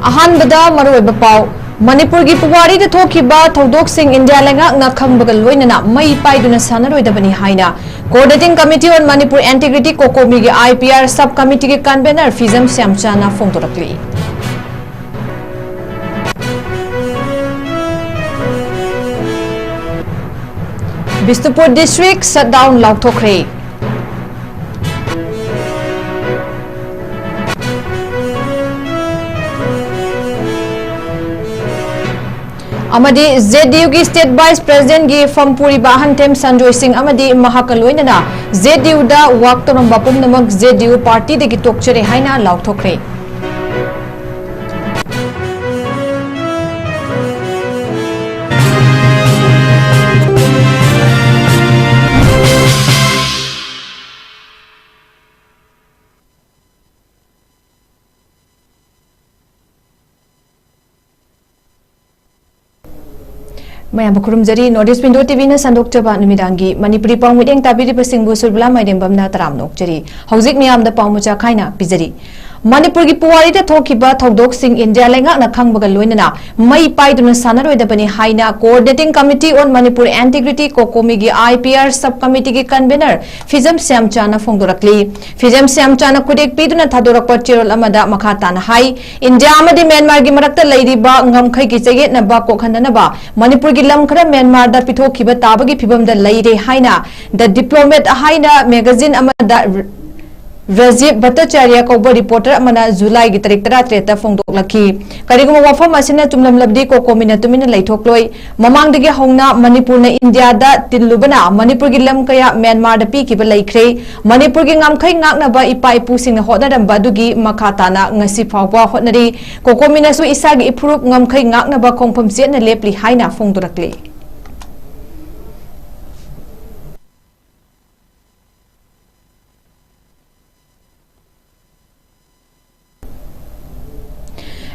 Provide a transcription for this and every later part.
अहानबदा मरुओइबा पाव मणिपुर की पुवारी द थोखिबा थौदोकसिंग इंडिया लेंगाकना खंगबगा लोइनना मई पाइदुना सानरोइदबनी हाइना coordinating committee on Manipur integrity COCOMI की आईपीआर सब कमिटी के कन्वेनर फिजम श्यामचाना फोंदोरकली बिष्णुपुर डिस्ट्रिक्ट शटडाउन लाउथोखरे अमदी ZDU की स्टेट वाइस प्रेसिडेंट की फमपुरी बाहनतेम संजोय सिंह अमदी महाकलोइनना ZDU दा वाक तोरंबा पुमनमक ZDU पार्टी दगी तोकचरे हाइना लाउथोखरे मैम खुरुमजरी नॉर्थ ईस्ट विंडो टीवी ने संदोक्चबा नुमिदांगी मणिपुरी पाउ मिदेंग ताबिरिबा सिंगबु सुरबला माइदेंबमना तराम नोकचरी हौजिक मियामदा पाउ मुचा खाइना पिजरी मणिपुर की पुवारी दा थोखिबा थौदोकसिंग इंडिया लेंगाकना खंगबगा लोइनना मई पाइदुना सानरोइदबनी हाइना coordinating committee on Manipur integrity COCOMI की आईपीआर सब कमिटी के कन्वेनर फिजम श्यामचाना फोंदोरकली फिजम श्यामचाना खुदेक पीदुना थादोरकपा चेरोल अमदा मखा ताना हाई इंडिया अमदी म्यांमार की मरक्ता लैरिबा ngam-khai की चेगेतनबा कोखननबा मणिपुर की लम खरा म्यांमार दा पिथोखिबा ताबगी फिबमदा लैरे हाइना द डिप्लोमेट हाइना मैगजीन अमदा राजीव भट्टाचार्य कौब रिपोर्टर अमना जुलाई की तारीख 13 फोंदोकलखी करिगुम वफम असिना चुमलमलबदी कोकोमिना तुमिना लैथोक्लोय ममांगदगी हौना मणिपुर न इंडिया दा तिल्लुबना मणिपुर की लम कया म्यांमार दा पीकिबा लैख्रे मणिपुर की ngamkhai ngaknaba ipa ipusinga hodnaramba दुगी मखाताना ngasi फावबा hodnari कोकोमिना सु इसागी इफुरुप ngamkhai ngaknaba खोंफम जेना लेपली हाइना फोंदोरकले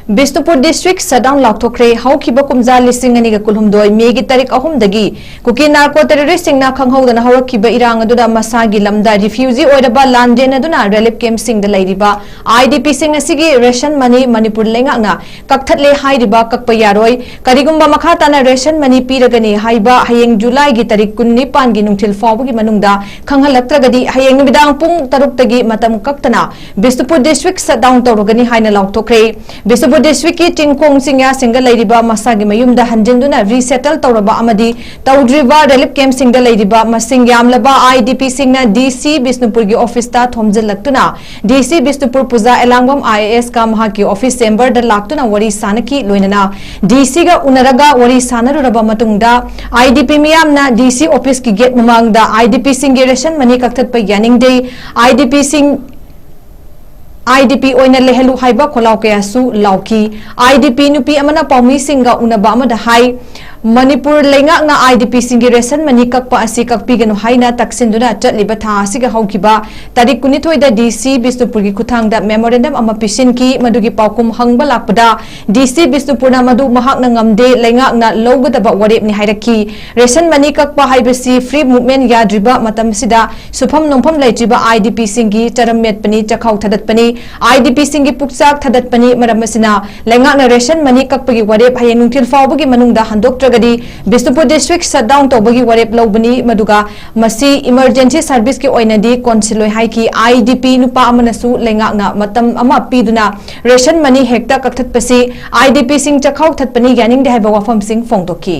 बिष्णुपुर डिस्ट्रिक्ट शटडाउन लाउथोखरे हौखिबा कुमजा लिसिंग अनिगा कुलहुमदोय मेगी तारीख अहुमदगी कुकी नार्को टेररिस्टिंगना खंगहौदना हौरखिबा इरांग अदुदा मसागी लमदा रिफ्यूजी ओइरबा लांडेन अदुना रिलीफ कैंप सिंगदा लैरिबा आईडीपी सिंग असिगी रेशन मनी मणिपुर लेंगाकना कक्थटले हाइरिबा कक्पा यारोय करिगुम्बा मखाताना रेशन मनी पीरगनी हाइबा हयेंग जुलाई की तारीख 19 की नुंगथिल फावगी मनुंगदा खंगहलक्त्रगदी हयेंग निमिदांग पुंग 6 तगी मतम कक्तना बिष्णुपुर डिस्ट्रिक्ट शटडाउन तौरगनी हाइना लाउथोखरे बिष्णुपुर डिस्ट्रिक्ट की 𝐶𝐸 सिंगल मसागी मयुमदा हंजिंदुना रिसेटल तौरबा अमदी तौद्रिबा रिलीफ कैंप सिंगदा लैरिबा मसिंग यामलबा आईडीपी सिंगना डीसी बिष्णुपुर की ऑफिस ता थोमजलक्तुना डीसी बिष्णुपुर पूजा एलांगम आईएएस का महा की ऑफिस चेंबर दा लाक्तुना वरी सानकी लोइनना डीसी गा उनरगा वरी सानरुरबा मतुंगदा आईडीपी मियामना डीसी ऑफिस की गेट ममांगदा आईडीपी सिंग रेशन मनी कक्थटपा यानिंगदे आईडीपी सिंग आईडीपी ओइना लेहलु हाइबा खोलाव कयासु लाउकी आईडीपी नुपी अमना पाउमी सिंगा उनबा अमदा हाई मणिपुर लेंगाकना आईडीपी सिंगी रेशन मनी कक्पा असि कक्पीगनु हाइना तक्सिनदुना चटलिबा था असिगा हौकिबा तारीख 19 दा डीसी बिष्णुपुर की खुथांगदा मेमोरेंडम अमा पिसिनकी मदुगी पाउकुम हंगबा लाकपदा डीसी बिष्णुपुरना मदु महाकना ngamde लेंगाकना लौगदबा वरेपनि हाइरकी रेशन मनी कक्पा हाइबसी फ्री मूवमेंट याद्रिबा मतम सिदा सुफम नोंफम लैजिबा आईडीपी सिंगी चरमेटपनि चखाउ थदतपनि आईडीपी सिंगी पुक्साक थदतपनि मरमसिना लेंगाकना रेशन मनी कक्पगी वरेप हायेंग नुंथिल फावबगी मनुंगदा हंदोक्ट्रगदी बिष्णुपुर डिस्ट्रिक्ट शटडाउन तौबगी वरेप लौबनी मदुगा मसी इमरजेंसी सर्विस की ओइनदी कौंसिलोय हाइकी आईडीपी नुपा अमनसु लेंगाकना मतम अमा पीदुना रेशन मनी हेक्टा कक्थतपसी आईडीपी सिंग चखाउ थतपनि यानिंगदे हाइबा वाफम सिंग फोंदोकी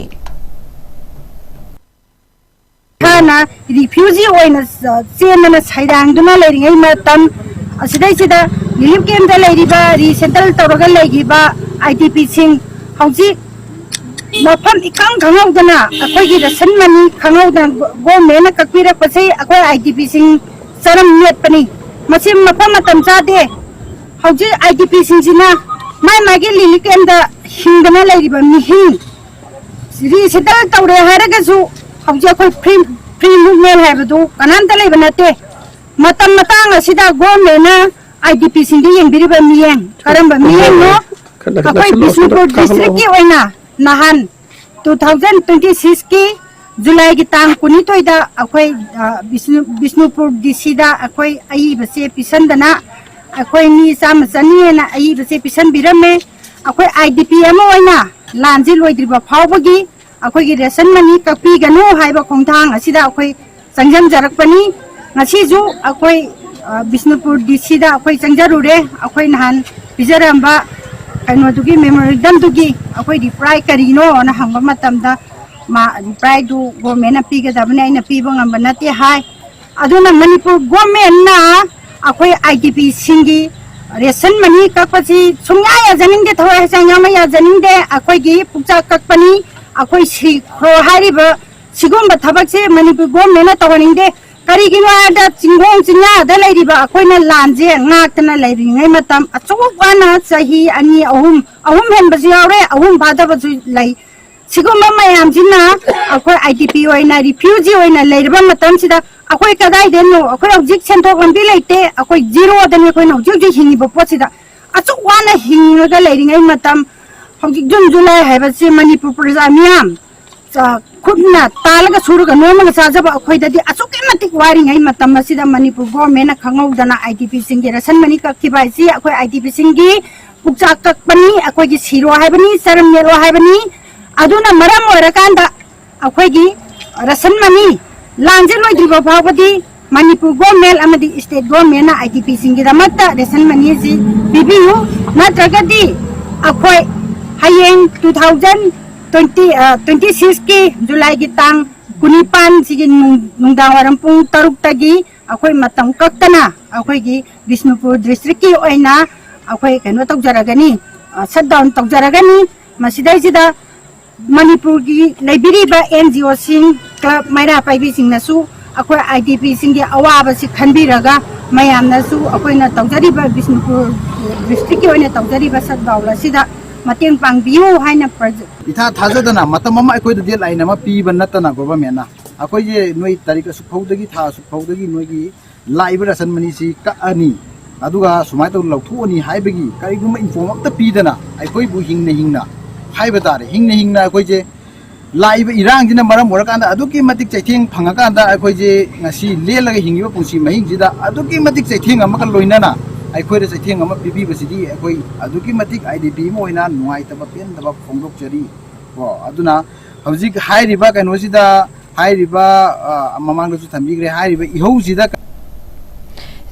खाना रिफ्यूजी ओइना चेनना साइरांगदुना लेरिङै मतम असिदैसिदा रिलीफ कैंप दा लेरिबा रिसेटल तौरगा लेगिबा आईडीपी सिंग हौजी मफम इकांग खंगौदना अखोइगी रेशन मनी खंगौदना गवर्नमेंट कक्पीरकपसे अखोइ आईडीपी सिंग सरम नेटपनी मसे मफम मतम जादे हौजी आईडीपी सिंग सिना माय मागे रिलीफ कैंप दा हिंगदना लेरिबा मिहिं रिसेटल तौरे हारगसु हौजी अखोइ फ्री मूवमेंट हाइबदु कनांता लेबा नते मतम मतंग असिदा गवर्नमेंट आईडीपी सिंग येंबिरिबा मियें करंबा मियें नो अखोइ बिष्णुपुर डिस्ट्रिक्ट की ओइना नहान 2026 की जुलाई की तांग 19 दा अखोइ बिष्णुपुर डीसी दा अखोइ आई बसे पिसंदना अखोइ नि साम सनी ना आई बसे पिसन बिरमे अखोई आईडीपी लांजे लोइद्रिब फाउबगी अखोई रेशन मनी कपीगनु हाइबा खोंथांग असिदा अखोई संजमजरकपनी ngasiju अखोई बिष्णुपुर डीसी दा अखोई संजरुरे अखोई नहान पिजरंबा कनोदुगी मेमोरेंडम दुगी अखोई रिप्लाई करिनो ना हंगबा मतमदा मा रिप्लाई दु गवर्नमेंट पीगदबने आइना पीबो ngamba nate hai aduna manipur government na अखोई आईडीपी सिंगी रेशन मनी कपची सुंगा या जनिंग दे थोड़ा संगा या जनिंग दे अखोई की पुक्चा कपनी अखोई सी खो हारिब सिगुम थबक से मणिपुर गवर्नमेंट तवनिंग दे करिगिनो आदा चिंगोंग चिंगा दा लेरिबा अखोइना लांजे ngakna लेरिङै मतम अचौवाना सही अनि अहुम हेनबजु यावरे अहुम बादाबजु लै सिगुम मयाम जिना अखोई आईडीपी ओइना रिफ्यूजी ओइना लेरिबा मतम सिदा अखोई कदाई देनो अखोई हजिक सेंथोक लंबी लेते अखोई जीरो दने अखोई हजिक हिंगिबो पोसिदा अचौवाना हिंगगा लेरिङै मतम हजिक जुन जुलाई हाइबसे मणिपुर प्रजा मियाम खुदना तालगा सुरुगा नोमगा साजब अखोइददि अचुके मतिक वारिङै मतम मसिदा मणिपुर गवर्नमेंट खंगौदना आईडीपी सिंगे रसन मनी कक्किबाइसि अखोई आईडीपी सिंगी पुक्चा कक्पनी अखोइगी सिरो हाइबनी सरम नेलो हाइबनी अदुना मरम ओरकांदा अखोइगी रसन मनी लांजे लोइद्रिबा फावबदी मणिपुर गवर्नमेंट अमदी स्टेट गवर्नमेंट आईडीपी सिंगी दमत्ता रसन मनी जी बिबियु नत्रगदि अखोई हयेंग 2026 की जुलाई की तांग कुनिपान सिगी नुंगदावरम पुंग तरुक तगी अखोई मतम कक्तना अखोई की बिष्णुपुर डिस्ट्रिक्ट की ओइना अखोई कनो तौजरगनी शटडाउन तौजरगनी मसिदैसिदा मणिपुर की लेबिरिबा एनजीओ सिंग क्लब मैरा पाइबी सिंगनसु अखोई आईडीपी सिंगी अवाबसि खनबिरगा मयामनसु अखोइना तौजरिबा बिष्णुपुर डिस्ट्रिक्ट की ओइना तौजरिबा शटडाउन सिदा मतंग पांगबियो हाइना इथा थाजदना मतम अखोई डेट लाइन पीब नतना गवर्नमेंट अखोई नई तारीख सुफौदगी था सुफौदगी नोगी लाइब रसन मनी कअनी अदुगा सुमाय तौ लौथोनी हाइबगी करिगुम इन्फॉर्म अमता पीदना अखोई बु हिंगना हाइब तारे हिंगना अखोई जे लाइब इरांग जिना मरम ओरकांदा अदुकी मतिक चैथेंग फंगाकांदा अखोई जे ngasi लेलगा हिंगिबा पुंसी महिंग जिदा अदुकी मतिक चैथेंग अमका लोइनाना अखोई चैथेंग अमा पीबीबसिदी अखोई अदुकी मतिक आईडीपी मोइना नुआइतबा पेनदबा फोंदोकचरी को अदुना हौजिक हाइरिबा कनोसिदा हाइरिबा ममांगदसु थंबिग्रे हाइरिबा इहौसिदा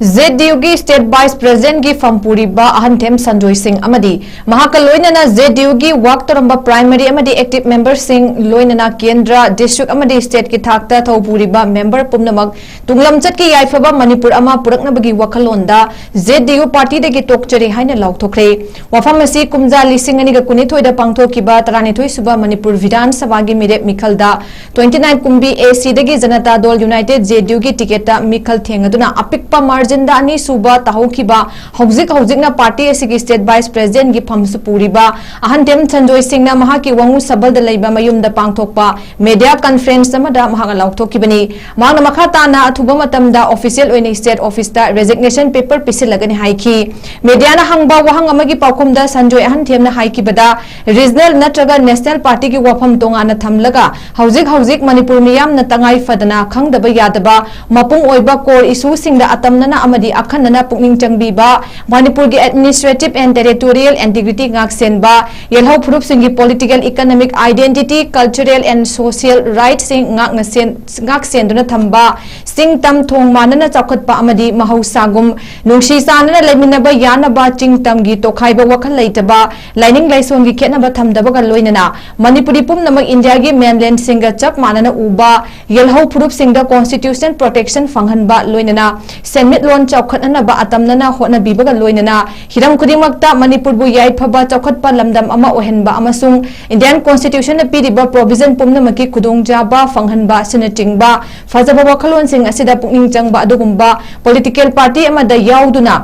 ZDU की स्टेट वाइस प्रेसिडेंट की फंपुरीबा अहंथेम संजोय सिंह अमदी महाका लोइनना ZDU की वर्क तोरंबा प्राइमरी अमदी एक्टिव मेंबर सिंह लोइनना केंद्र डिस्ट्रिक्ट अमदी स्टेट की थाकता थौपुरीबा मेंबर पुमनमक तुंगलमचत की याइफबा मणिपुर अमा पुरकनबगी वखलोंदा ZDU पार्टी देगी टोकचरी हाइना लाउथोखरे वफम असी कुमजा लिसिंग अनिगा कुनिथोइदा पांगथोकिबा 32 सुबा मणिपुर विधान सभा की मिरेप मिखलदा 29 कुंबी AC देगी जनता दल यूनाइटेड ZDU की टिकेटा मिखल थेंगदुना अपिकपा मार्जिन दानी सुबा ताहुकिबा हौजिकना पार्टी असिगी स्टेट वाइस प्रेसिडेंट की फमसु पूरीबा अहंथेम संजोय सिंह महा की वंगु सबल लैबा मयुमदा पांगथोकपा मीडिया कॉन्फ्रेंस अमदा महा लाउथोकिबनी मांग मखा ताना अथुबा मतमदा ऑफिशियल ओइने स्टेट ऑफिस दा रेजिग्नेशन पेपर पिसिलगनी हाइकी मीडिया ना हंगबा वहंग अमगी पाउखुमदा संजोय अहंथेमना हाइकीबदा रीजनल नत्रगा नेशनल पार्टी की वफम तोंगाना थमलगा हौजिक मणिपुर मियाम न तंगाई फदना खंगदबा यादबा मपुंग ओइबा कोर इशू सिंगदा अतमना अमदी अखनना पुकनिंग चंगबीबा मणिपुर की administrative and territorial integrity ngaksenba yelhau phurup singi political economic identity cultural and social rights sing ngaksenduna thamba sing tam thong manana chakhatpa amadi mahausagum nungsi sanana leminaba yanaba ching tamgi tokhaiba wakhal leitaba lining laisong gi khenaba thamdaba ga loinana manipuri pumnamak india gi mainland singa chap manana uba yelhau phurup singda constitution protection fanghanba loinana senmit lon chawkhatnaba atamnana hona bibaga loinana hiram kudimakta manipur bu yaifaba chawkhatpa lamdam ama ohenba amasung indian constitution na piriba provision pumnamaki khudongjaba fanghanba sinatingba fajaba wakhalon sing asida pukning changba adugumba political party amada yauduna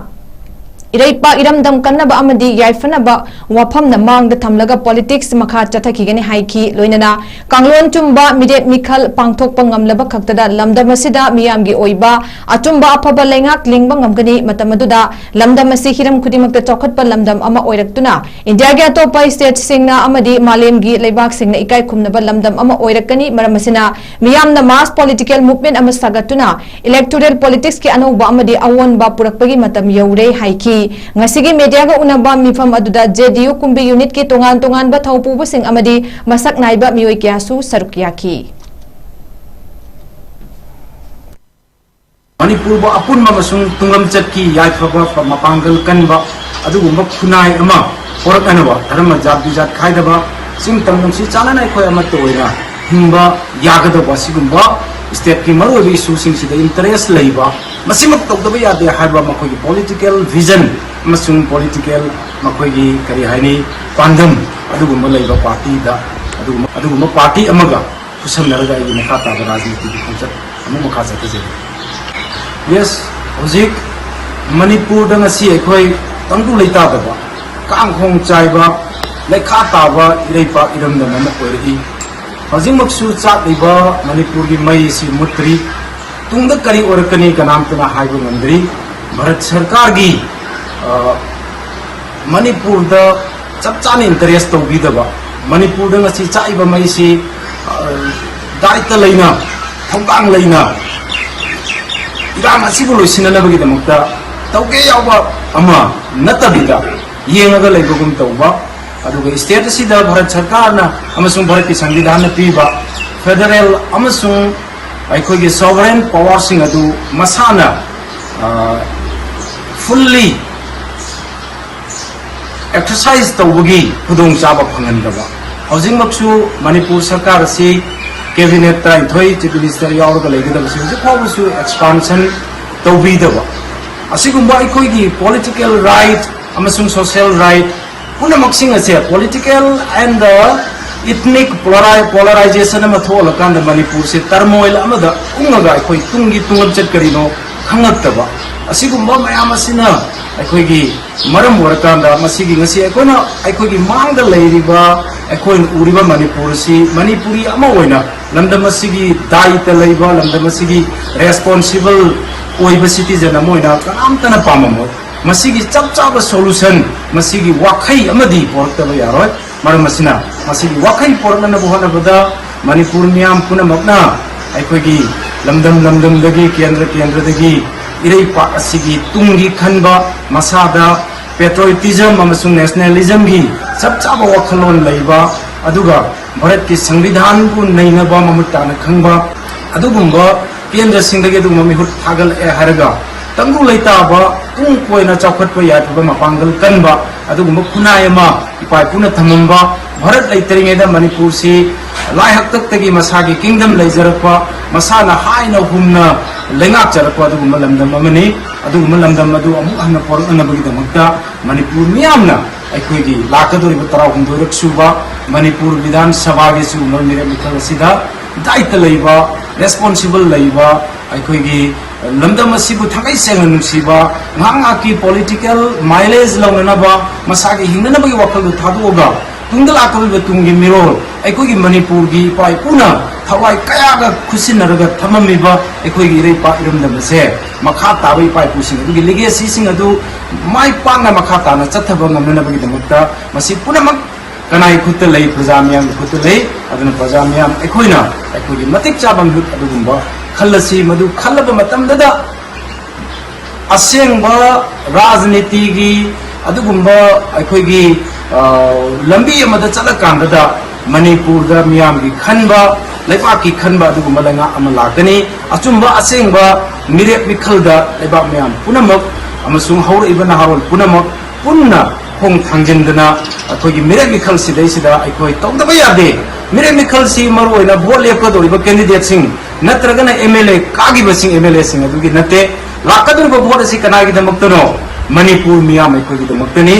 इरैपा इरमदम कन्नबा अमदी याइफनबा वफमना मांगदा थमलगा politics मखा चथखिगने हाइकी लोइनना कांगलोन चुम्बा मिरेप मिखल पांगथोकपा ngamlaba खक्तदा लमदम असिदा मियामगी ओइबा अचुम्बा अफबा लेंगाक लिंगबा ngamgani मतमदुदा लमदम असि हिरम खुदिमकता चौखटपा लमदम अमा ओइरक्तुना इंडिया गे अतोपा स्टेट सिंगना अमदी मालेमगी लेबाक सिंगना इकाई खुमनबा लमदम अमा ओइरकनी मरमसिना मियामना मास पॉलिटिकल मूवमेंट अमा सागतुना इलेक्टोरल पॉलिटिक्स के अनौबा अमदी अवोनबा पुरकपगी मतम you're हाइकी ngasigi media ga unaba mifam aduda JDU kumbi unit ki tongan ba thaupu sing amadi masak naiba mioi kyasu sarukyaki manipur ba apun masung tungam chatki yaithaba mapangal kanba adugumba khunai ama porak anaba dharma jat bijat khaidaba sim tamnam si chananai khoi ama toina himba yagadaba sigumba state ki maru issue sing sida interest leiba masimak tokdaba yade haiba makoi political vision masung political makoi kari haini pandam adugumba leiba party da adugumba party amaga kusamnaraga igi makata da rajniti ki concept amu makasa tse yes hojik manipur da ngasi ekhoi tangdu leita daba kang khong chaiba lekha taba ireipa iram da mama koiri hojik maksu cha leiba manipur gi mai si mutri tungda kari orakani kanam tuna haibu ngandri bharat sarkar gi manipur da chap chan interest to bi daba manipur da ngasi chaiba mai si daita leina thongkang leina irang asibu loisinanabagi damakta tauge yawba ama natabida yengaga leibagum tauba aduga state asida bharat sarkarna amasung bharat ki संविधान piba federal amasung aikhogi sovereign power sing adu masana fully exercise tawagi khudong chaba phangandaba housing maksu manipur sarkar asi cabinet time thoi chief minister yaurga leigada basi khawsu expansion tawbidaba asigumba aikhogi political right amasung social right puna maksing ase political and the ethnic polarization ama thola kan da manipur se turmoil amada ungaga aikoi tungi tungam chat karino khangaktaba asigumba mayam asina aikhogi maram warakanda masigi ngasi aikona aikhogi mangda leiriba aikoin uriba manipur si manipuri ama oina lamdam asigi daita leiba lamdam asigi responsible oiba citizen amoina kanam tana pamamo masigi chap chap solution masigi wakhai amadi portaba yaroi maram asina masigi wakhai porna na bohana bada manipur miam puna makna aikhogi lamdam dagi kendra dagi irei pa asigi tungi khanba masada patriotism amasung nationalism gi chap chap wakhalon leiba aduga bharat ki संविधान ku nainaba mamutana khangba adugumba kendra singdagi aduguma mihut thagal e haraga tangdu leita ba tung koina chakhatpa yatba mapangal kanba adugumba khunayama ipai puna thamamba bharat leitringe manipur si lai haktak tagi masagi kingdom leijarapa masana haina humna lengak charapa adugumba lamdam amani adugumba lamdam adu amu anna porana bagi damakta manipur miyamna aikhoigi lakadori tarau hundorak suba manipur vidhan sabha ge su mire mikhal sida daita leiba responsible leiba aikhoigi lamdam asibu thakai seng nusiba nganga ki political mileage lawnaba masagi hinna bagi wakal thaduga tungdal akal betungi mirol aikhoigi manipur gi pai puna thawai kaya ga khusinaraga thamamiba aikhoigi reipa irumdam se makha tabai pai pusing adu legacy sing adu mai panga makha tana chathaba ngamna bagi damakta masi punamak kanai khutta lei prajamyam khutta lei aduna prajamyam aikhoina aikhoigi matik chabam lut adugumba khallasi madu khallaba matam dada asengba rajniti gi adugumba aikhoigi lambi amada chalakandada manipur da miyam gi khanba laipa ki khanba adugumba langa amalakani achumba asengba mirep mikhalda laiba miyam punamak amasung haur ibana harol punamak punna hong thangjindana akhoigi mirep mikhal sidai sida aikoi tongdaba yade mirep mikhal si maroina vote lepka doriba candidate sing natragana MLA kagi basing MLA sing adugi nate lakadur ba vote si kanagi damaktono manipur miyam aikoi damaktani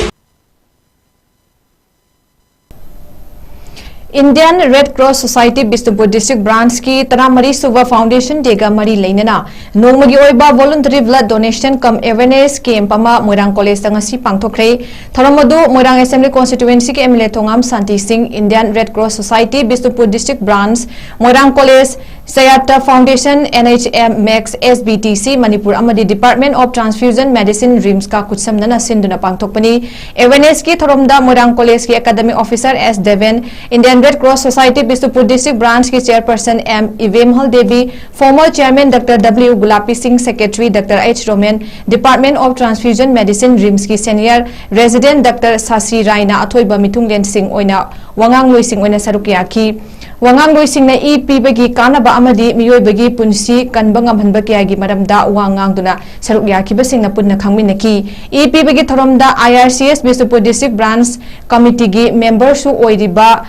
Indian Red Cross Society Bisnupur District Branch की तरामरी सुबह foundation डेगा मरी लेना नोंमगी ओइबा voluntary blood donation cum awareness camp अमा Moirang college तंगसी पांगथोखरे थरमदु मोइरांग असेंबली कॉन्स्टिट्यूएंसी के MLA Thongam Shanti Singh Indian red cross society Bishnupur district branch Moirang college Sayata Foundation, NHM Max SBTC Manipur Amadi Department of Transfusion Medicine RIMS ka kutsamnana sinduna pangthokpani awareness ki thoromda Morang College ki academic officer S Deven, Indian Red Cross Society Bisnupur District Branch ki chairperson M Ivemhal Devi, former chairman Dr. W Gulapi Singh, secretary Dr. H Roman, Department of Transfusion Medicine RIMS ki senior resident Dr. Sasi Raina athoiba mithunglen Singh oina wangang loi Singh oina sarukyaki wangang loi Singh na ipibagi kanaba amadi miyoibagi punsi kanbangam hanba kiyagi maramda wangang duna sarukyaki basing na punna khangminaki ipibagi thoromda IRCS Bisnupur District Branch Committee gi member su oiriba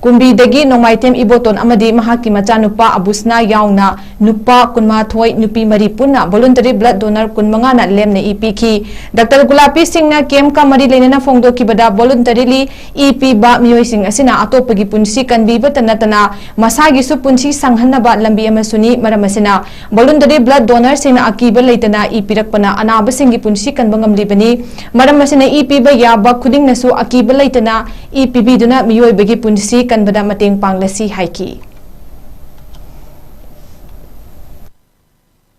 Kumbidagi Nongmaitem Iboton Amadi Mahaki Machanupa Abusna Yauna Nupa Kunmathoi Nupi Maripuna voluntary blood donor Kunmangana Lemne EPK Dr. Gulapi Singh na kem ka mari lenana fongdo kibada voluntarily EP ba miyoi sing asina atopagi punsi kanbiba tanatana masagi su punsi sanghanna ba lambi amasuni maramasina voluntary blood donor singna akiba leitana EP rakpana anaba singi punsi kanbangam libani maramasina EP ba yaba khuding nasu akiba leitana EP biduna miyoi bagi punsi kanbada mateng panglasi haiki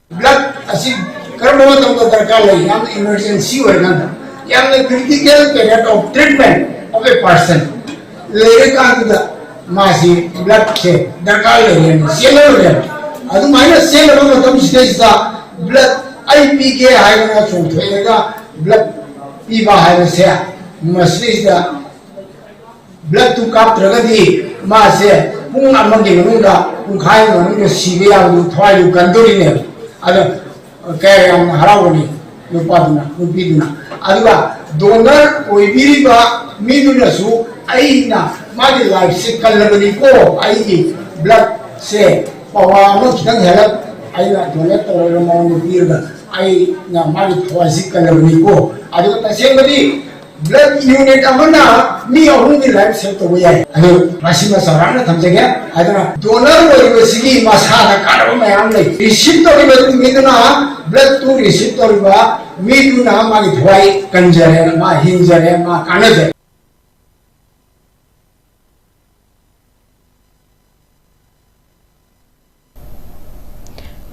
blood asi karbo tam to darkar lai yam emergency hoega yam critical period of treatment of a person lere ka da masi blood che darkar lai selo le adu minus selo no tam stage da blood IPK haina chon thoega blood piba haina se maslis da blood to kap tragadi ma se pung amagi manunga pung khai manunga sibe ya du thwai du kanduri ne ada kaya yang harawani nupaduna nupiduna aduga donor oibiriba miduna su aina magi life se kalabani ko ai blood se pawa no kitang help aina donor to ramo nupirga ai na magi thwai kalabani ko aduga tasengadi blood unit amana mi ahungi life set to yai adu masima sarana thamjage aduna donor boy sigi masana karo mayam lai receipt to riba miduna blood to receipt to riba miduna magi thwai kanjare ma hinjare ma kanaje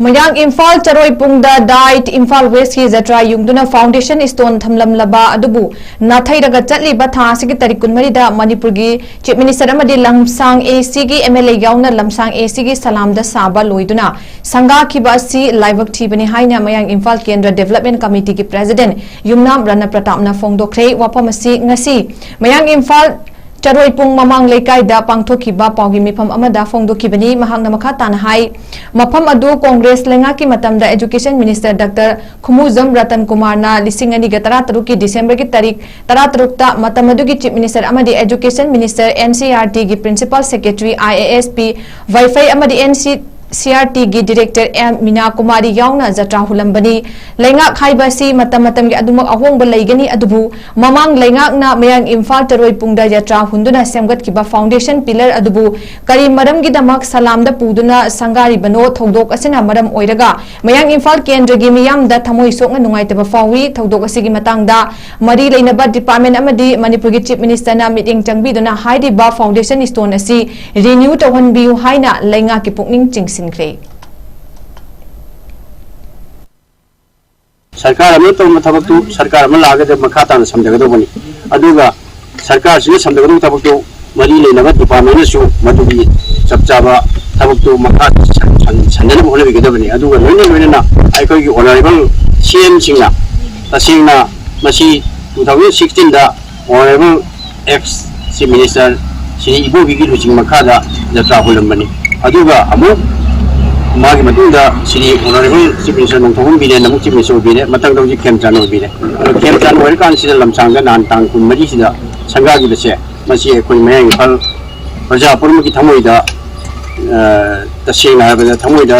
Mayang Imphal Charoi Pungda died Imphal West ki Jatra Yungduna Foundation Stone Thamlam Laba Adubu Nathai Raga Chatli Batha Sigi Tarikun Marida Manipur gi Chief Minister Amadi Lamsang AC gi MLA Yauna Lamsang AC gi Salam da Saba Loiduna Sangha Kibasi Laibak Thibani Haina Mayang Imphal Kendra Development Committee ki President Yumnam Rana Pratapna Fongdokre Wapamasi Ngasi Mayang Imphal Charoi Pung Mamang Lekai da Pangthoki ba Paugi Mifam Amada Fongdokibani Mahangna Makatan Hai Mafam Adu Congress Lenga ki Matamda Education Minister Dr. 𝐋𝐢𝐯𝐞 𝐍𝐞𝐰𝐬 Lisingani ki December ki Tarik Taratrukta Matamadu ki Chief Minister Amadi Education Minister NCRT ki Principal Secretary IASP Wi-Fi Amadi CRT gi Director M Mina Kumari Yauna Jatra Hulambani Lenga Khaibasi Matam gi Adumak Ahong Balaigani Adubu Mamang Lenga na Mayang Imphal Charoi Pungda Jatra Hunduna Semgat Kiba Foundation Pillar Adubu Kari Maram gi Damak Salam da Puduna Sangari Bano Thodok Asina Maram Oiraga Mayang Imphal Kendra gi Miyam da Thamoi Sokna Nungaitaba Fawi Thodok Asigi Matangda Mari Leinaba Department Amadi Manipur gi Chief Minister na meeting Changbiduna Haidi ba Foundation Stone asi renew Tawhanbiu Haina Lenga ki Pukning Ching सरकार अमे तो थबक तो सरकार अमे लागे मखाता समझगदबनी अदुगा सरकार से समझगदो थबक तो मरी लेनबा डिपार्टमेंट सु मदुगी चपचाबा थबक तो मखा संजन होनबिगदबनी अदुगा लोइना आइकोगी ऑनरेबल सीएम सिंगना तसिंगना मसी 2016 दा honourable ex chief minister Shri इबोगी की लुचिंग मखादा जत्रा होलमबनी अदुगा अमु मागी मतुंदा श्री ऑनरेबल चीफ मिनिस्टर नोंथोगम बिने नमु चीफ मिनिस्टर बिने मतंगदोजी खेमचान बिने खेमचान होरकान सिदा लमसांगा नान तांग कुन मरी सिदा संगागी बसे मसी कोई मयंग इम्फाल प्रजा पुरम की थमोइदा तसेना बदा थमोइदा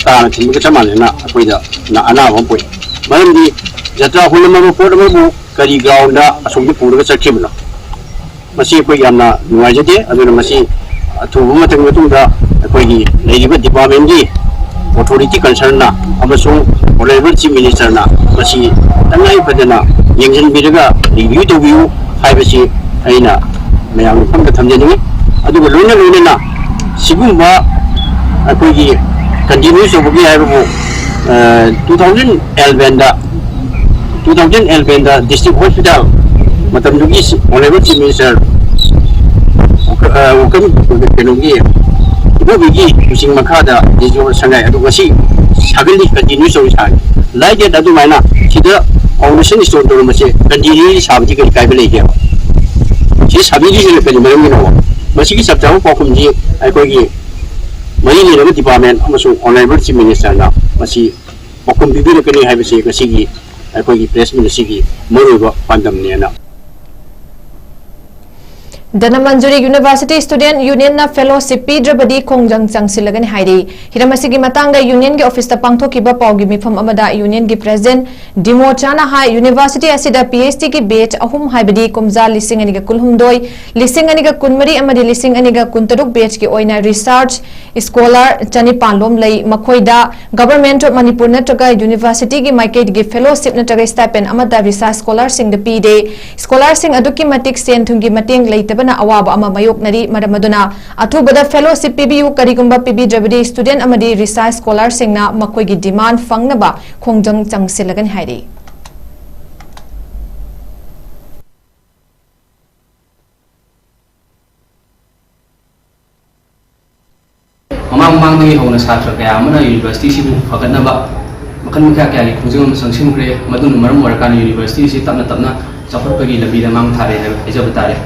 ताना थिमगा चमालेना अकोइदा ना अनाबो पोइ मरमदी जत्रा होलमबो पोडमबो करी ग्राउंडा असोंगी पुरगा चखिबना मसी कोई यामना नुवाइजदे अदुना मसी अथुबु मतंगतुंदा अखोगी लेरिबा डिपार्टमेंट की अथॉरिटी कंसर्न ना अमसुंग ऑनरेबल चीफ मिनिस्टर ना मसी तंगाई फदना यंगजन बिरगा रिव्यू तोबियु हाइबसी अइना मयाम फंग थमजनी अदुगा लोइना लोइना सिगुंबा ꯑꯩꯈꯣꯏꯒꯤ ꯀꯟꯇꯤꯅ꯭ꯌꯨ ꯇꯧꯕꯒꯤ ꯍꯥꯏꯕꯕꯨ 2011ꯗ ꯗꯤꯁꯇ꯭ꯔꯤꯛ ꯍꯣꯁꯄꯤꯇꯥꯜ ꯃꯇꯝꯗꯨꯒꯤ ꯑꯣꯅꯔꯦꯕꯜ ꯆꯤꯐ ꯃꯤꯅꯤꯁꯇꯔ ꯀꯩꯅꯣꯒꯤ ꯏꯕꯣꯕꯤꯒꯤ ꯂꯨꯆꯤꯡ ꯃꯈꯥꯗ ꯗꯤꯖꯣꯔ ꯁꯉꯥꯏ ꯑꯗꯨ ꯉꯁꯤ ꯁꯥꯒꯠꯂꯤ ꯀꯟꯇꯤꯅ꯭ꯌꯨ ꯇꯧꯔꯤ ꯁꯥꯒꯤ ꯂꯥꯏꯗꯦꯠ ꯑꯗꯨꯃꯥꯏꯅ ꯁꯤꯗ ꯐꯥꯎꯟꯗꯦꯁꯟ ꯏꯟꯁꯇꯣꯜ ꯇꯧꯔꯝꯕꯁꯦ ꯀꯟꯇꯤꯅ꯭ꯌꯨ ꯁꯥꯕꯗꯤ ꯀꯔꯤ ꯀꯥꯏꯕ ꯂꯩꯒꯦꯕ ꯁꯤ ꯁꯥꯕꯤꯔꯤꯁꯤꯅ ꯀꯔꯤ ꯃꯔꯝꯒꯤꯅꯣ ꯃꯁꯤꯒꯤ ꯆꯞ ꯆꯥꯕ ꯄꯥꯎꯈꯨꯝꯁꯤ ꯑꯩꯈꯣꯏꯒꯤ ꯃꯔꯤ ꯂꯩꯅꯕ ꯗꯤꯄꯥꯔꯠꯃꯦꯟ ꯑꯃꯁꯨꯡ ꯑꯣꯅꯔꯦꯕꯜ ꯆꯤꯐ ꯃꯤꯅꯤꯁꯇꯔꯅ ꯃꯁꯤ ꯄꯥꯎꯈꯨꯝ ꯄꯤꯕꯤꯔꯛꯀꯅꯤ ꯍꯥꯏꯕꯁꯤ ꯉꯁꯤꯒꯤ ꯑꯩꯈꯣꯏꯒꯤ ꯄ꯭ꯔꯦꯁ ꯃꯤꯠ ꯑꯁꯤꯒꯤ ꯃꯔꯨꯑꯣꯏꯕ ꯄꯥꯟꯗꯝꯅꯦꯅ ꯙꯅꯃꯟꯖꯨꯔꯤ ꯌꯨꯅꯤꯚꯔꯁꯤटी स्टूडेंट यूनियन ना फेलोशिप पीद्रबदी खोंजंग चंगसिलगन हाइरी हिरमसिगी मतांगदा यूनियन के ऑफिस ता पांगथोकिबा पाउगी मिफम अमदा यूनियन की प्रेसिडेंट डिमोचाना हाई यूनिवर्सिटी असिदा पीएचडी की बेच अहुम हाइबदी कुमजा लिसिंग अनिगा कुलहुमदोय लिसिंग अनिगा कुनमरी अमदी लिसिंग अनिगा कुनतरुक बेच की ओइना रिसर्च स्कॉलर चनिपालोम लई मखोइदा गवर्नमेंट ऑफ मणिपुर नत्रगा यूनिवर्सिटी की माइकेट की फेलोशिप नत्रगा स्टाइपेंड अमदा रिसर्च स्कॉलर सिंग द पीदे स्कॉलर सिंग अदुकी मतिक सेन थुंगी मतेंग लैतबना अवाब अमा मयोकनरी मरमदुना अथुबदा फेलोशिप पीबीयू करिगुंबा पीबीद्रबदी स्टूडेंट अमदी रिसर्च स्कॉलर सिंगना मखोइगी डिमांड फंगनबा खोंजंग चंगसिलगन हाइरी ममांग होना छात्र क्या यूनिवर्सिटी से फगनब मखन मखा क्या खोजंग चंगसिंग्रे मदुन मरम ओरकान यूनिवर्सिटी से तपना तपना चाउथपगी लबीदा मांग थारे हाइजब तारे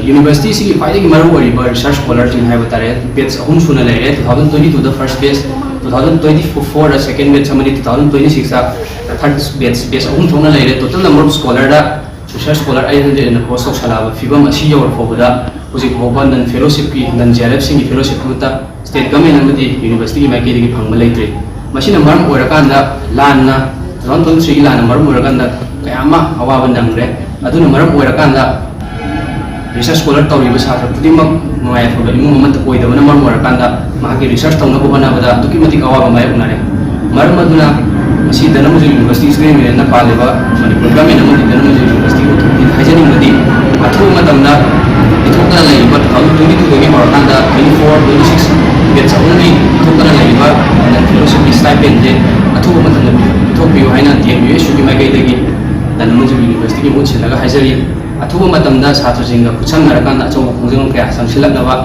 यूनिवर्सिटी से खाई मरु रिसर्च स्कॉलर है तारे बेच अहम सूना लेरे 2022 द फर्स्ट बेच 2024 द सेकंड बेच 2026 थर्ड बेच अहम थोना लेरे टोटल नंबर ऑफ स्कॉलर दा रिसर्च स्कॉलर क्रॉस तौसलाब फिवम यौरफोबदा हजिक होबा नन फेलोशिप की नन जेएलएफ सिंह फेलोशिप मुता स्टेट गवर्नमेंट यूनिवर्सिटी की माइकेट की फंग लेत्रे मसीना मरम ओरकांदा लानना 2023 की लान मरम ओरकांदा कयामा अवाब नंगरे अदुना मरम ओरकांदा रिसर्च स्कॉलर तौरीब छात्र खुदिमक नुंगाइफब इमुंग अमत ओइदबना मरम ओरकांदा मागे रिसर्च तौनबो होनाबदा अदुकी मतिक अवाब मायोकनारे मरम अदुना मसी धनमंजुरी यूनिवर्सिटी स्टूडेंट पालेबा मणिपुर गवर्नमेंट अमदी धनमंजुरी यूनिवर्सिटी को हाइजनिंगदी अथु मतमना इथोकना लेबा 2022 दगी होरकांदा 24 26 बेच अहमनी इथोकना लेबा फेलोशिप स्टाइपेंड जे अथु मतमना इथोपियो हाइना टीएमयूएस की माइकेदगी धनमंजुरी यूनिवर्सिटी की मुछलगा हाइजरी अथुब मतमदा छात्रसिंगा खुचंगरकांदा अचौब खोंजंग क्या संगसिलकनबा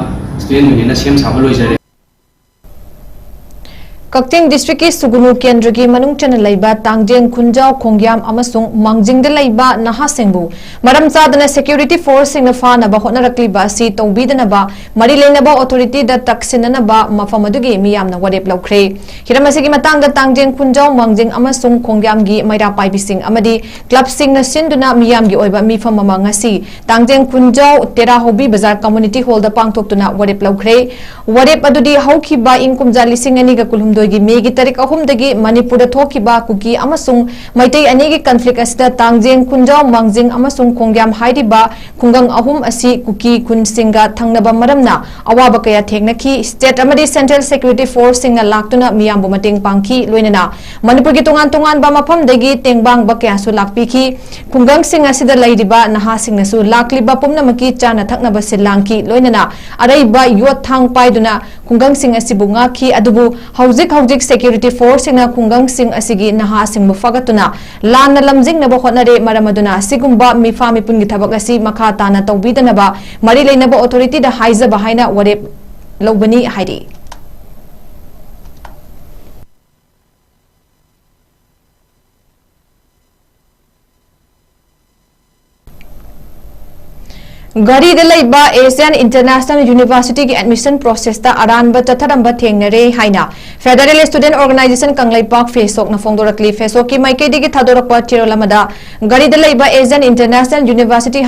स्टूडेंट यूनियन सेम साब लोइजरे कक्तिंग डिस्ट्रिक्ट की सुगुनु केंद्र की मनुंग चन लैबा तांगजेंग खुंजाव खोंग्याम अमसुंग मांगजिंग लैबा नहासिंगबु मरम चादना सिक्योरिटी फोर्स सिंग फानबा होनरक्लिबा सि तौबीदनबा मरी लेनबा ऑथोरिटी द तक्सिननबा मफम अदुगी मियामना वरेप लौख्रे हिरमसिगी मतांगदा तांगजेंग खुंजाव मांगजिंग अमसुंग खोंग्याम गी मैरा पाइबिसिंग अमदी क्लब सिंग न सिंदुना मियाम गी ओइबा मिफम अमा ngasi तांगजेंग खुंजाव तेराहोबी बाजार कम्युनिटी हॉल द पांगथोक्तुना वरेप लौख्रे वरेप अदुदी हौखिबा इंकुमजा लिसिंग अनिगा कुलहुम मेगी तारीख अहुमदगी मणिपुर थोकिबा कुकी अमसुंग मैतै अनेगी कन्फ्लिक्ट असिदा तांगजेंग खुंजाव मांगजिंग अमसुंग खोंग्याम हाइरिबा खुंगंग अहुम असि कुकी खुनसिंगा थंगनबा मरमना अवाब कया थेंगनखी स्टेट अमदी सेंट्रल सिक्योरिटी फोर्स सिंगा लाक्तुना मियामबु मतेंग पांखी लोइनना मणिपुर की तोंगान तोंगान बा मफमदगी तेंगबांग बकयासु लाकपीखी खुंगंग सिंग असिदा लैरिबा नहा सिंगनसु लाक्लिबा पुमनमकी चाना थकनबा सिलांकी लोइनना अरैबा योत थांग पाइदुना खुंगंग सिंग असिबु ngaखी अदुबु हौजिक सिक्योरिटी फोर्स सिंग खुंगंग सिंग असिगी नहा सिंगबु फगतुना लान लमजिंगनबा होनरे मरमदुना सिगुंबा मिफा मिपुनगी थबक असि मखा ताना तौबीदनबा मरी लेनबा ऑथोरिटी द हाइजबा हाइना वरेप लौबनी हाइरी गरी एशियन इंटरनेशनल यूनिवर्सिटी की एडमिशन प्रोसेस अरानब चथरब थेंगरे हाइना फेडरल स्टूडेंट ऑर्गेनाइजेशन कंगलैपाक फेसोक फोंदोरक्ली फेसोक की माइकेदी थादोरप चिरोलमदा गरी एशियन इंटरनेशनल यूनिवर्सिटी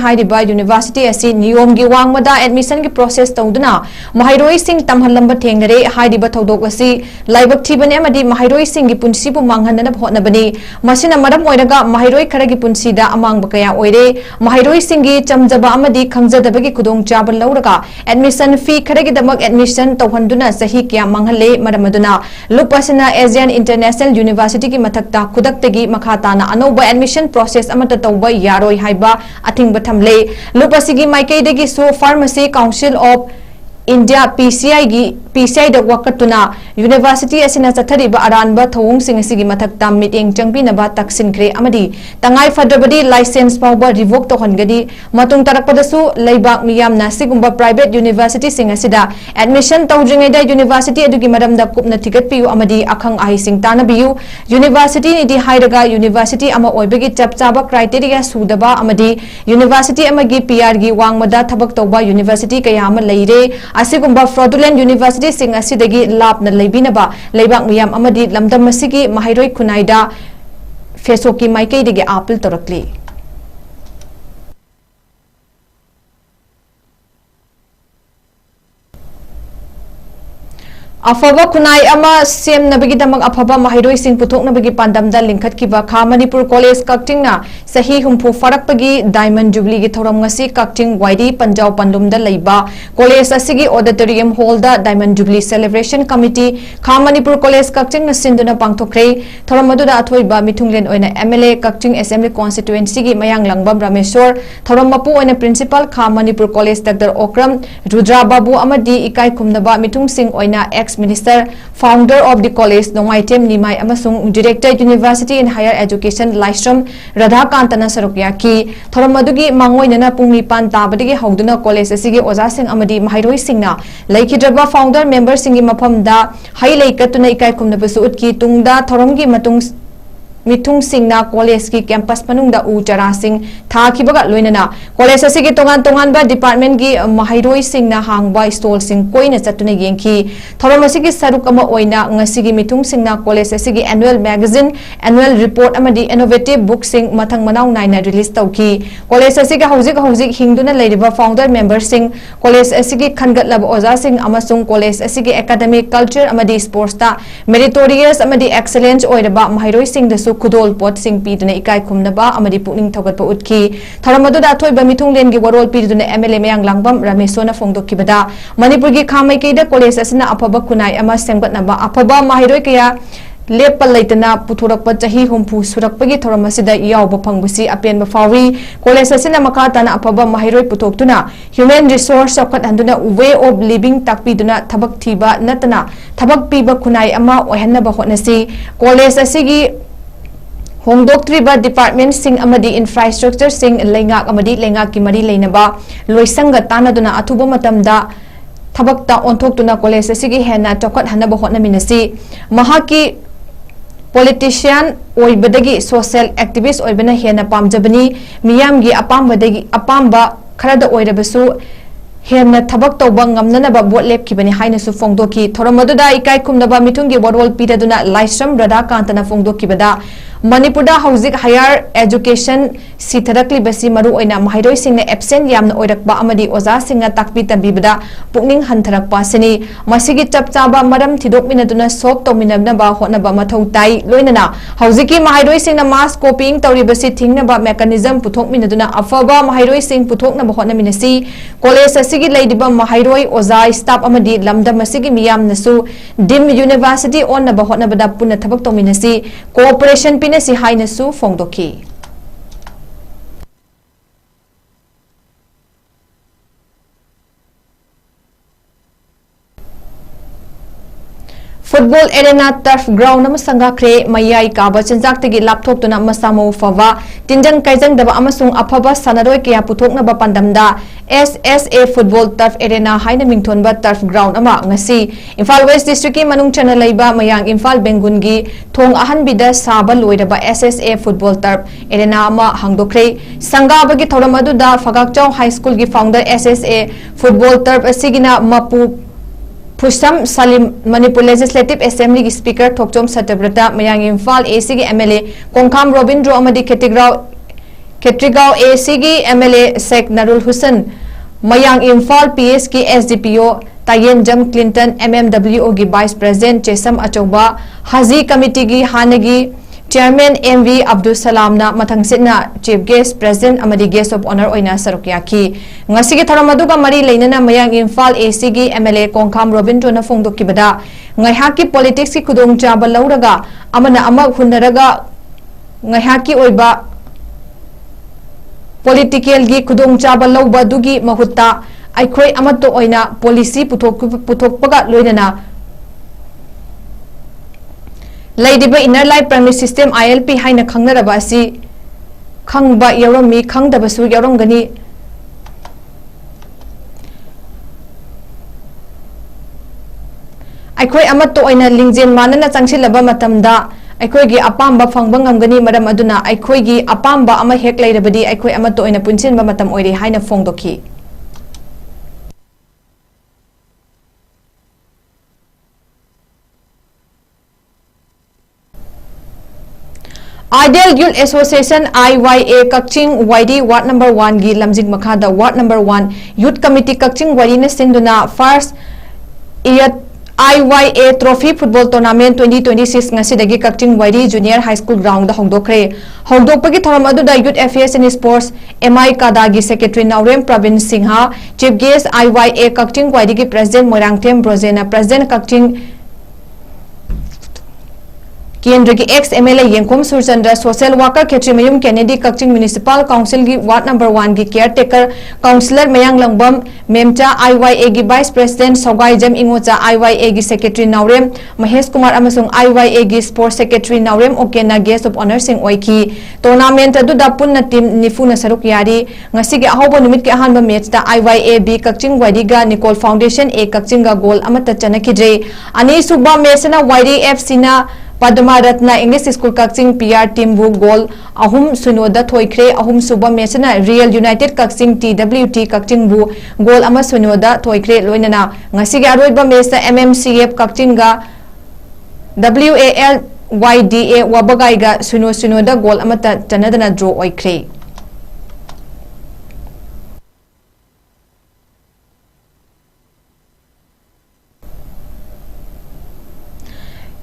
यूनिवर्सिटी असि नियम की वांगमदा एडमिशन की प्रोसेस तौदुना महैरोई सिंह तमहलंब थेंगरे हाइदिब थौदोक असि लाइबक थीबने अमदी महैरोई सिंह की पुंसीबु मांगहनब होनबनी मसिना मरम ओइरगा महैरोई खरगी पुंसीदा अमांग कया ओइरे महैरोई सिंह की चमजबा अमदी खंगजदबगी खुदोंग चाब लौरगा एडमिशन फी खरगीदमक एडमिशन तौहंदुना सही क्या मंगहले मरमदुना लुपसना एशियन इंटरनेशनल यूनिवर्सिटी की मथक्ता खुदक्तगी मखाताना अनौबा एडमिशन प्रोसेस अमत तौबा यारोय हाइबा अथिंग थमले लुपसिगी माइकेदगी सो pharmacy council of India PCI की PCI da wakatuna university asina chathariba aranba thawung sing asigi mathakta meeting changpinaba taksinkhre amadi tangai fadrabadi license pawba revoke tohangadi matung tarakpadasu leibak miyamna sigumba private university sing asida admission tawjingai da university adugi maramda kupna ticket piu amadi akhang ahi sing tanabiu university ni di hairaga university ama oibagi chapchaba criteria sudaba amadi university amagi PR gi wangmada thabak tawba university kayama leire asigumba fraudulent university sing asidagi labna leibinaba leibak miyam amadi lamdam asigi mahairoi khunaida fesoki maikei digi apil torakli afaba kunai ama sem nabigi damak afaba mahiroi sing puthok nabigi pandam da lingkhat kiba kha manipur college kakting na sahi humpu farak pagi diamond jubilee gi thoram ngasi kakting waidi panjau pandum da leiba college asigi auditorium hall da diamond jubilee celebration committee kha manipur college kakting na sinduna pangthokre thoram adu da athoi ba mithunglen oina MLA kakting assembly constituency gi mayang langbam rameshwar thoram mapu oina principal kha manipur college Dr. Okram Rudra Babu amadi ikai khumnaba mithung sing oina Minister, founder of the college, Nongaitem Nimai Amasung, Director University in Higher Education, Laishram Radhakantana Sarukyaki, Thoramadugi Mangoinana Pumi Pan Tabadi Hauduna College, Sigi Ozasing Amadi Mahiroi Singna, Laikidraba founder member Singi Mapamda, Hai Laikatuna Ikai Kumnabusu Tungda, Thoramgi Matung mithung singna college ki campus panungda u chara sing tha khibaga loinana college asigi tongan tongan ba department gi mahairoi singna hangba stall sing koina chatuna yengki thorom asigi saruk ama oina ngasigi mithung singna college asigi annual magazine annual report amadi innovative book sing mathang manau naina release tauki college asigi hojik hingduna leiriba founder member sing college asigi khangat lab oza sing amasung college asigi academic culture amadi sports ta meritorious amadi excellence oiraba mahairoi sing da Kudol pot sing piduna ikai khumnaba amadi pukning thogat pa utki tharamadu da thoi ba mithung len gi warol piduna MLA mayang langbam ramesona fongdokibada manipur gi khamai keida college asina afaba kunai ama semgatnaba afaba mahiroi kaya lepal laitana puthurakpa chahi humpu surakpagi thoramasida yawba phangbusi apenba fawi college asina makatana afaba mahiroi putoktuna human resource sokat handuna way of living takpiduna thabak thiba natana thabak piba kunai ama ohanaba hotnasi college asigi Hongdoktriba department sing amadi infrastructure sing lengak amadi lengak ki mari leinaba loisanga tanaduna athuba matamda thabakta onthokuna college asigi hena chokot hanaba hotna minasi mahaki politician oibadagi social activist oibana hena pamjabani miyamgi apamba kharada oirabasu hena thabak tawba ngamnanaba bot lepkibani hainasu fongdoki thoromaduda ikai kumnaba mitungi warol pidaduna Laishram Radhakantana fongdokibada Manipurda houzik higher education sitharakli basi maru oina mahairoi singna absent yamna oirakba amadi oza singna takpi tabibada pukning hantharakpa sini masigi chapchaba maram thidokminaduna sok tominabnaba hotnaba mathau tai loinana houziki mahairoi singna mass copying tawribasi thingnaba mechanism puthokminaduna afaba mahairoi sing puthoknaba hotnaminasi college asigi leidiba mahairoi oza staff amadi lamdam asigi miyamnasu dim university onnaba hotnabada punna thabak tominasi cooperation si hainasu fongdoki Football arena turf ground amasanga kre mayai kaba chinjak tegi laptop tuna masamo fava tinjang kaijang daba amasung afaba sanaroi kya puthokna ba pandamda SSA football turf arena haina mingthonba turf ground ama ngasi Imphal West district ki manung chana leiba mayang Imphal Bengun gi thong ahan bida saba loiraba SSA football turf arena ama hangdokre sanga bagi thoram adu da Phagakchau high school gi founder SSA football turf asigina mapu Pusam Salim Manipur Legislative Assembly Speaker Thokchom Satabrata Mayang Imphal AC MLA Kongkham Robindro Amadi Ketrigao AC MLA Sheikh Narul Hussain Mayang Imphal PS ki SDPO Tayen Jam Clinton MMWO gi Vice President Chesam Achoba Haji Committee gi Hanagi Chairman MV Abdul Salam na mathang sitna Chief Guest President amadi Guest of Honor oina sarukyaki ngasigi tharamaduga mari leinana mayang Imphal AC gi MLA Kongkham Robindro na fongdokibada ngaihaki politics ki khudong chaba lauraga amana ama hunaraga ngaihaki oiba political gi khudong chaba lauba dugi mahutta ꯑꯩꯈꯣꯏ ꯑꯃꯠꯇ ꯑꯣꯏꯅ policy ꯄꯨꯊꯣꯛꯄꯒ ꯂꯣꯏꯅꯅ ꯂꯩꯔꯤꯕ inner line permit system ILP ꯍꯥꯏꯅ ꯈꯪꯅꯔꯕ ꯑꯁꯤ ꯈꯪꯕ ꯌꯥꯎꯔꯝꯃꯤ, ꯈꯪꯗꯕꯁꯨ ꯌꯥꯎꯔꯝꯒꯅꯤ꯫ ꯑꯩꯈꯣꯏ ꯑꯃꯠꯇ ꯑꯣꯏꯅ ꯂꯤꯡꯖꯦꯜ ꯃꯥꯟꯅꯅ ꯆꯪꯁꯤꯜꯂꯕ ꯃꯇꯝꯗ ꯑꯩꯈꯣꯏꯒꯤ ꯑꯄꯥꯝꯕ ꯐꯪꯕ ꯉꯝꯒꯅꯤ, ꯃꯔꯝ ꯑꯗꯨꯅ ꯑꯩꯈꯣꯏꯒꯤ ꯑꯄꯥꯝꯕ ꯑꯃ ꯍꯦꯛ ꯂꯩꯔꯕꯗꯤ ꯑꯩꯈꯣꯏ ꯑꯃꯠꯇ ꯑꯣꯏꯅ ꯄꯨꯟꯁꯤꯟꯕ ꯃꯇꯝ ꯑꯣꯏꯔꯦ ꯍꯥꯏꯅ ꯐꯣꯡꯗꯣꯛꯈꯤ꯫ Ideal Youth Association IYA 𝐋𝐢𝐯𝐬 Ward No. 1 गी लमजिंग मखादा Ward No. 1 Youth Committee 𝐋𝐢𝐯𝐬 ने सिंधुना First Year IYA Trophy Football Tournament 2026 ngasi 𝐋𝐢𝐯𝐬 Junior High School Ground hongdokre hongdokpagi thoram aduda Youth Affairs and Sports MI Kada gi Secretary Naurem Pravin Singha Chief Guest IYA 𝐋𝐢𝐯𝐬 gi President Moirangthem Brozena President 𝐋𝐢𝐯𝐬 केंद्र की ex-MLA Yengkhom Surchandra social worker 𝐶𝐢𝐯𝐬 Kennedy 𝐶𝐢𝐯 municipal council की ward number 1 की caretaker councillor Mayang Langbam Memcha IYA की vice president 𝐶𝐢𝐯𝐬 Ingocha IYA की secretary Naorem Mahesh Kumar अमसुंग IYA की sports secretary Naorem ओकेना guest of honour सिंह ओइखी टूर्नामेंट अदुदा पुन्ना टीम निफुना सरुक यारी ngasi gi ahobo numit ki ahanba match da IYA B 𝐋𝐢𝐯𝐬 ga Nicole Foundation A 𝐋𝐢𝐯 ga goal amata chanakidre ani suba match na YD FC na Padma Ratna English School 𝐋𝐢𝐯 PR team bu goal ahum sunoda thoikre ahum suba match na Real United 𝐋𝐢𝐯 TWT 𝐋𝐢𝐯 bu goal ama sunoda thoikre loinana ngasi gi aroiba match da MMCF 𝐋𝐢𝐯 ga WALYDA wabagai ga sunoda goal amata chanadana draw oikre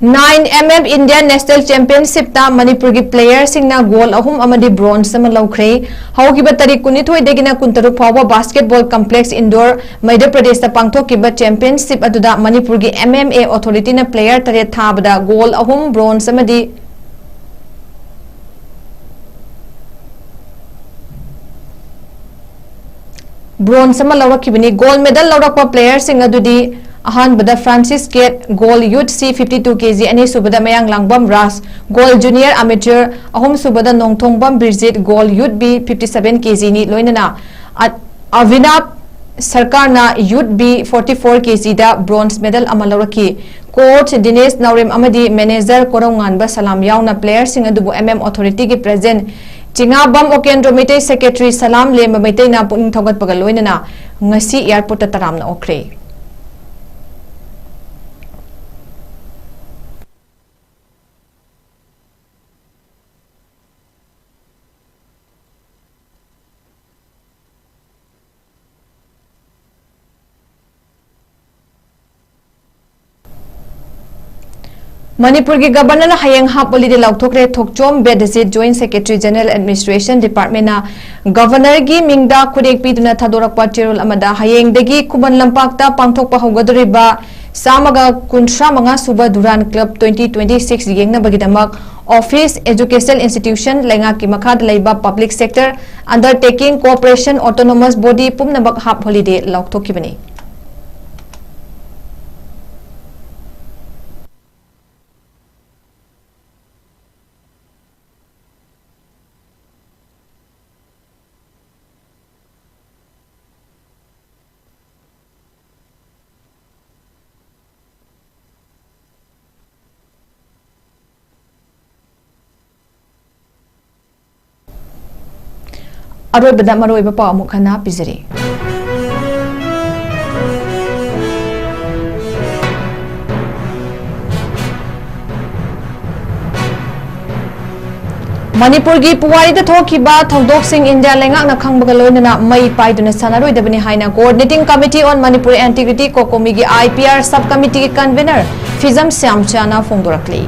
9mm Indian National Championship ta Manipur gi player singna goal ahum amadi bronze sama laukhre haugiba tarik 19 degina 16 phawa basketball complex indoor Madhya Pradesh ta pangthokiba championship aduda Manipur gi MMA authority na player tare thabada goal ahum bronze amadi bronze sama lawrakibani gold medal lawrakpa player sing adudi अहानबदा Francis Kate gold youth C 52 kg अनि सुबदा मयांग लांगबम रास gold junior amateur अहुम सुबदा Nongthongbam Bridget gold youth B 57 kg नि लोइनना अविनाप सरकार ना यूथ B 44 kg दा ब्रोंज मेडल अमलौरकी कोच दिनेश नाउरेम अमदी मैनेजर कोरोंगानबा सलाम याउना प्लेयर सिंग अदुबु MM अथॉरिटी की प्रेजेंट चिंगाबम ओकेंद्रो मिटे सेक्रेटरी सलाम लेम मैते ना पुंग थौगत पगल लोइनना ngasi एयरपोर्ट तरामना ओखरे मणिपुर की गवर्नर हयेंग हाप हॉलिडे लौथोक्रे Thokchom Bedajit joint secretary general administration department ना गवर्नर की मिंगदा खुदेक पीदुना थादोरकपा चेरोल अमदा हयेंगदगी कुबन लंपाकता पांगथोकपा होगदोरिबा सामगा 35 सुबा दुरान क्लब 2026 येंगनबगिदमक ऑफिस एजुकेशनल इंस्टीट्यूशन लेंगा की मखाद लेबा public sector undertaking cooperation autonomous body पुमनबक हाप हॉलिडे लौथोकिबनी अरोबदा मरोइबा पाव मुखना पिजरी मणिपुर की पुवारी थोखिबा थौदोकसिंग इंडिया लेंगाकना खंगबगा लोइनना मई पाइदुना सनारोइदबनी हाइना coordinating committee on Manipur integrity COCOMI की IPR सब कमिटी की कन्वीनर फिजम श्यामचाना फोंदोरकली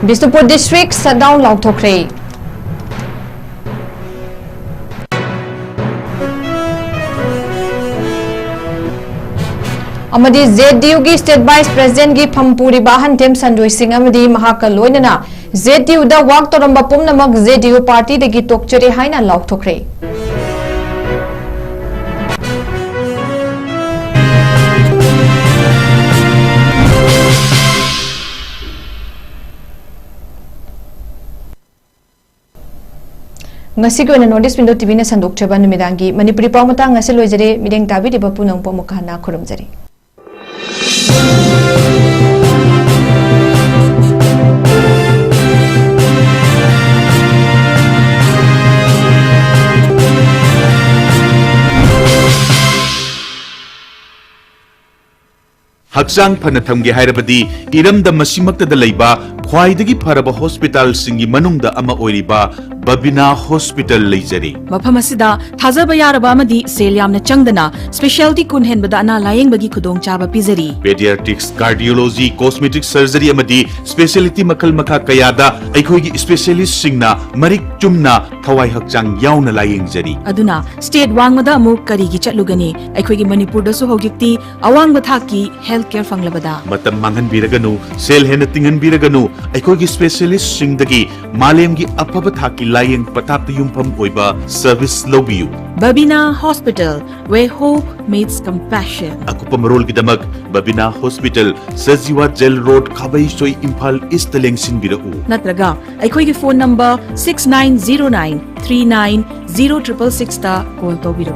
बिष्णुपुर डिस्ट्रिक्ट शटडाउन लाउथोक्रे amadi ZDU gi state vice president gi phampuri bahan tem sandoi singh amadi mahaka loinana ZDU da wak toramba pumnamak ZDU party de gi tokchare haina laukthokre ngasi ko na notice window TV na sandok chaba numidangi manipuri pamata ngasi loijare mideng tabi de bapunang pamukha na khurumjari हक्चांग फन थमगे हायरबदी इरमदा मसिमक्तदा लैबा ख्वाइदगी फरबा hospital सिंगी मनुंगदा अमा ओइरिबा बबिना हॉस्पिटल लेजरी मफम असिदा थाजबा यारबा अमदी सेल यामना चंगदना स्पेशलिटी कुन हेनबदा अना लायेंगबगी खुदोंग चाबा पिजरी पेडियाट्रिक्स कार्डियोलॉजी कॉस्मेटिक सर्जरी अमदी स्पेशलिटी मखल मखा कयादा अखोइगी स्पेशलिस्ट सिंगना मरिक चुमना थवाई हक्चांग यावना लायेंगजरी अदुना स्टेट वांगमदा अमु करीगी चटलुगनी अखोइगी मणिपुरदसु होगिक्ति अवांगबा थाकी हेल्थ केयर फंगलबदा मतम मांगन बिरगनु सेल हेन तिंगन बिरगनु अखोइगी स्पेशलिस्ट सिंगदगी मालेमगी अफब थाकी लायेंग पताप युमफम ओइबा सर्विस लोबियु Babina hospital where hope meets compassion अकुपम रोल की दमक Babina hospital Sajiwa jail road Khabeisoi Imphal east लेंगसिन बिरउ नत्रगा अखोइगी फोन नंबर 6909390666 ता कॉल तोबिरउ